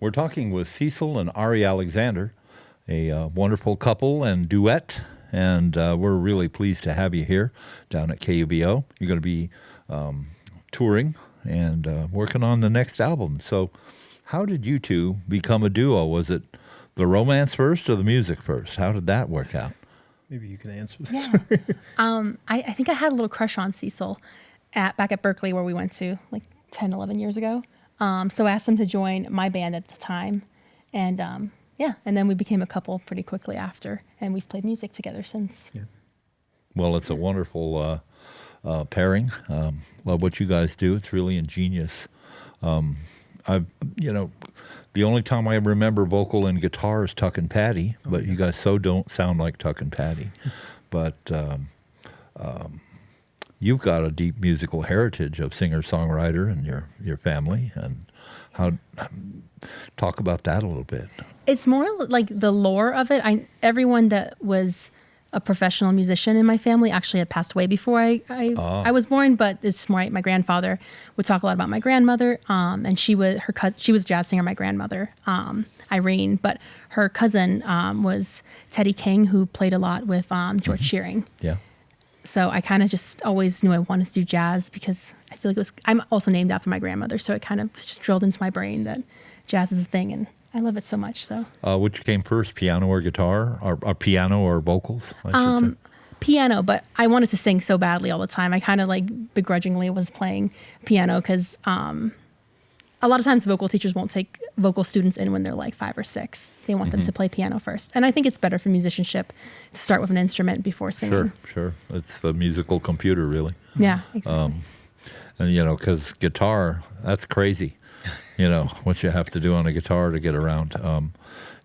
We're talking with Cecil and Ari Alexander, a wonderful couple and duet, and we're really pleased to have you here down at KUVO. You're going to be touring and working on the next album. So how did you two become a duo? Was it the romance first or the music first? How did that work out? Maybe you can answer this. Yeah. I think I had a little crush on Cecil back at Berkeley, where we went to like 10, 11 years ago. So I asked him to join my band at the time. And and then we became a couple pretty quickly after. And we've played music together since. Yeah. Well, it's a wonderful pairing. Love what you guys do. It's really ingenious. The only time I remember vocal and guitar is Tuck and Patty, but you guys don't sound like Tuck and Patty. But you've got a deep musical heritage of singer-songwriter and your family. And talk about that a little bit. It's more like the lore of it. Everyone that was a professional musician in my family actually had passed away before I was born, but it's more my grandfather would talk a lot about my grandmother, and she was a jazz singer, my grandmother, Irene, but her cousin was Teddi King, who played a lot with George Shearing. Yeah. So I kind of just always knew I wanted to do jazz because I feel like I'm also named after my grandmother, so it kind of was just drilled into my brain that jazz is a thing, and I love it so much. So, which came first, piano or guitar, or piano or vocals? I should say. Piano, but I wanted to sing so badly all the time. I kind of like begrudgingly was playing piano because a lot of times vocal teachers won't take vocal students in when they're like 5 or 6. They want them to play piano first, and I think it's better for musicianship to start with an instrument before singing. Sure. It's the musical computer, really. Yeah, exactly. And because guitar, that's crazy. What you have to do on a guitar to get around.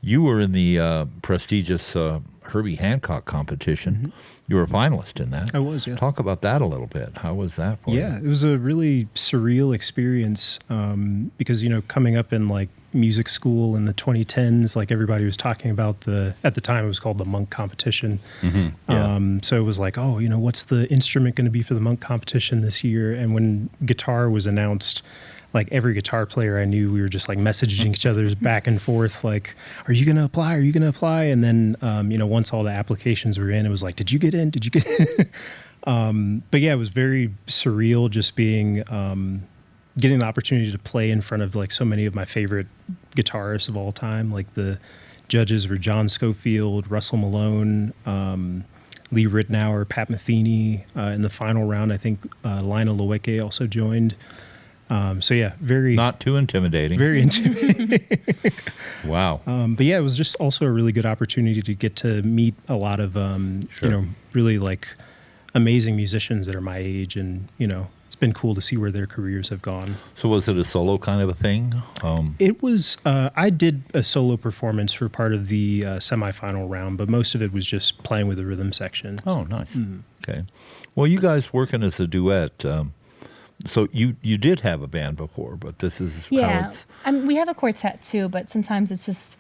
You were in the prestigious Herbie Hancock Competition. Mm-hmm. You were a finalist in that. I was, yeah. Talk about that a little bit. How was that for you? Yeah, it was a really surreal experience because, coming up in like music school in the 2010s, like everybody was talking about at the time it was called the Monk Competition. Mm-hmm. Yeah. So it was like, what's the instrument going to be for the Monk Competition this year? And when guitar was announced, like every guitar player I knew, we were just like messaging each other's back and forth, like, are you going to apply? Are you going to apply? And then, once all the applications were in, it was like, did you get in? Did you get in? But yeah, it was very surreal just being, getting the opportunity to play in front of like so many of my favorite guitarists of all time. Like the judges were John Scofield, Russell Malone, Lee Ritenour, Pat Metheny. In the final round, I think Lionel Loeke also joined. Very not too intimidating. Very intimidating. Wow. But yeah, it was just also a really good opportunity to get to meet a lot of really like amazing musicians that are my age, and it's been cool to see where their careers have gone. So was it a solo kind of a thing? It was. I did a solo performance for part of the semifinal round, but most of it was just playing with the rhythm section. Oh, nice. Mm-hmm. Okay. Well, you guys working as a duet. So you did have a band before, but this is how it's... we have a quartet too, but sometimes it's just,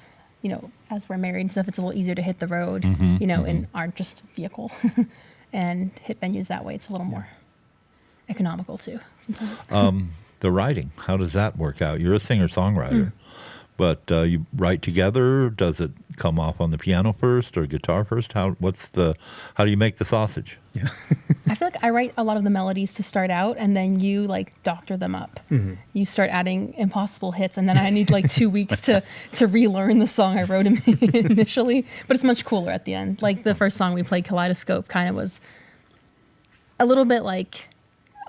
as we're married and stuff, it's a little easier to hit the road, in our just vehicle and hit venues that way. It's a little more economical too sometimes. The writing, how does that work out? You're a singer-songwriter, but you write together. Does it come off on the piano first or guitar first? How do you make the sausage? Yeah. I feel like I write a lot of the melodies to start out, and then you like doctor them up. Mm-hmm. You start adding impossible hits, and then I need like 2 weeks to relearn the song I wrote initially. But it's much cooler at the end. Like the first song we played, Kaleidoscope, kind of was a little bit like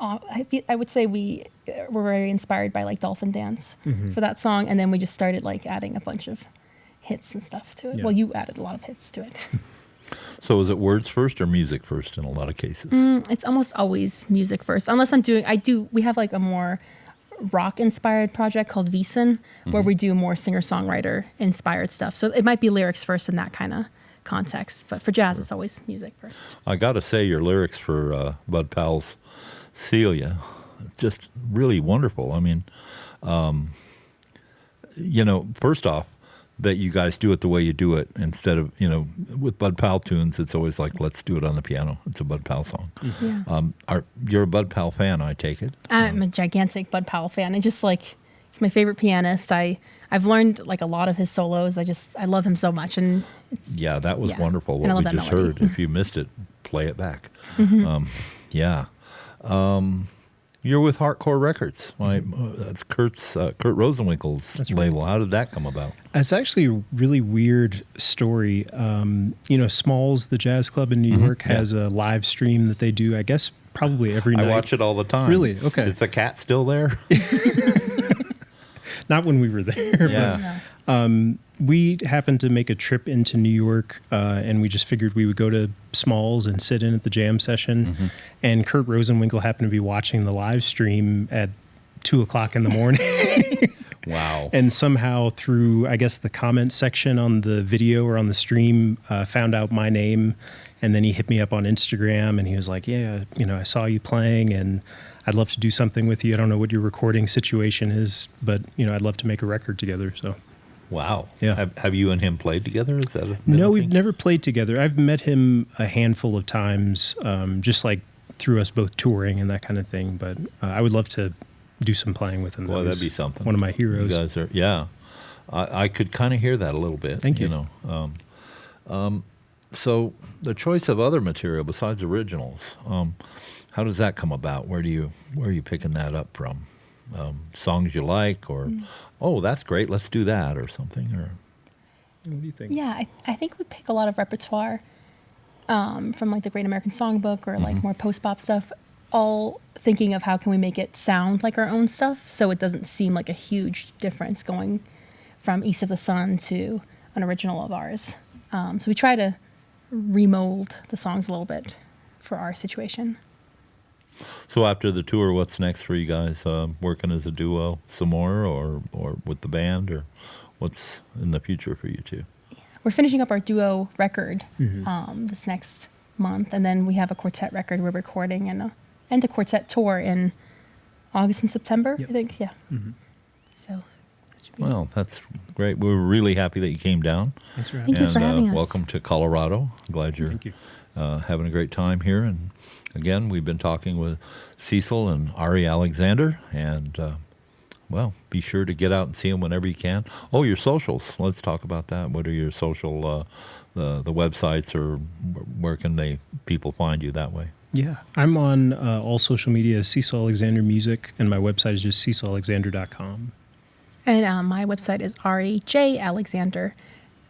I would say we were very inspired by like Dolphin Dance for that song, and then we just started like adding a bunch of hits and stuff to it. Yeah. Well, you added a lot of hits to it. So is it words first or music first in a lot of cases? It's almost always music first, unless we have like a more rock-inspired project called Wiesen, where we do more singer-songwriter-inspired stuff. So it might be lyrics first in that kind of context, but for jazz, it's always music first. I got to say, your lyrics for Bud Powell's Celia, just really wonderful. I mean, first off, that you guys do it the way you do it instead of, with Bud Powell tunes, it's always like, let's do it on the piano. It's a Bud Powell song. Yeah. You're a Bud Powell fan, I take it? I'm a gigantic Bud Powell fan. I just he's my favorite pianist. I I've learned like a lot of his solos. I love him so much, and Yeah, that was Yeah. wonderful. And I What love we that just melody. heard. If you missed it, play it back. Yeah. You're with Heartcore Records. That's Kurt Rosenwinkel's That's right. label. How did that come about? It's actually a really weird story. Smalls, the jazz club in New York, yeah. has a live stream that they do, I guess, probably every night. I watch it all the time. Really? Okay. Is the cat still there? Not when we were there. Yeah. We happened to make a trip into New York, and we just figured we would go to Smalls and sit in at the jam session. And Kurt Rosenwinkel happened to be watching the live stream at 2:00 in the morning. Wow. And somehow through, I guess, the comment section on the video or on the stream, found out my name. And then he hit me up on Instagram, and he was like, yeah, I saw you playing, and I'd love to do something with you. I don't know what your recording situation is, but, I'd love to make a record together. So, Wow. Yeah. Have you and him played together? Is that no, we've never played together. I've met him a handful of times, just like through us both touring and that kind of thing. But I would love to do some playing with him. Well, That that'd was be something. One of my You heroes. guys are, yeah. I could kind of hear that a little bit. Thank you. So the choice of other material besides originals, how does that come about? Where are you picking that up from? Songs you like, or oh, that's great, let's do that, or something, or What do you think? yeah, I think we pick a lot of repertoire from like the Great American Songbook or like more post-bop stuff, all thinking of how can we make it sound like our own stuff so it doesn't seem like a huge difference going from East of the Sun to an original of ours. So we try to remold the songs a little bit for our situation. So after the tour, what's next for you guys? Working as a duo some more, or with the band, or what's in the future for you two? We're finishing up our duo record this next month, and then we have a quartet record we're recording and a quartet tour in August and September, Yep. I think. Yeah. So that should be Well, that's great. We were really happy that you came down. Thanks for having Thank me. you for having us. Welcome to Colorado. Glad you're Thank you. having a great time here. And again, we've been talking with Cecil and Ari Alexander, and be sure to get out and see them whenever you can. Oh, your socials. Let's talk about that. What are your social, the websites, or where can people find you that way? Yeah, I'm on all social media as Cecil Alexander Music, and my website is just cecilalexander.com. And my website is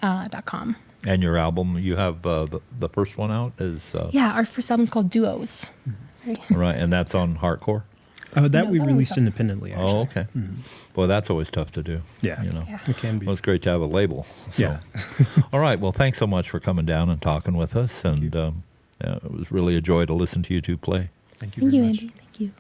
rejalexander.com. And your album, you have the first one out is Yeah, our first album's called Duos. right, and that's on Heartcore. That No, we that released was- independently, actually. Oh, okay. Boy, that's always tough to do. Yeah, Yeah. it can be. Well, it's great to have a label. So. Yeah. All right. Well, thanks so much for coming down and talking with us. And it was really a joy to listen to you two play. Thank you Thank very you, much. Andy. Thank you.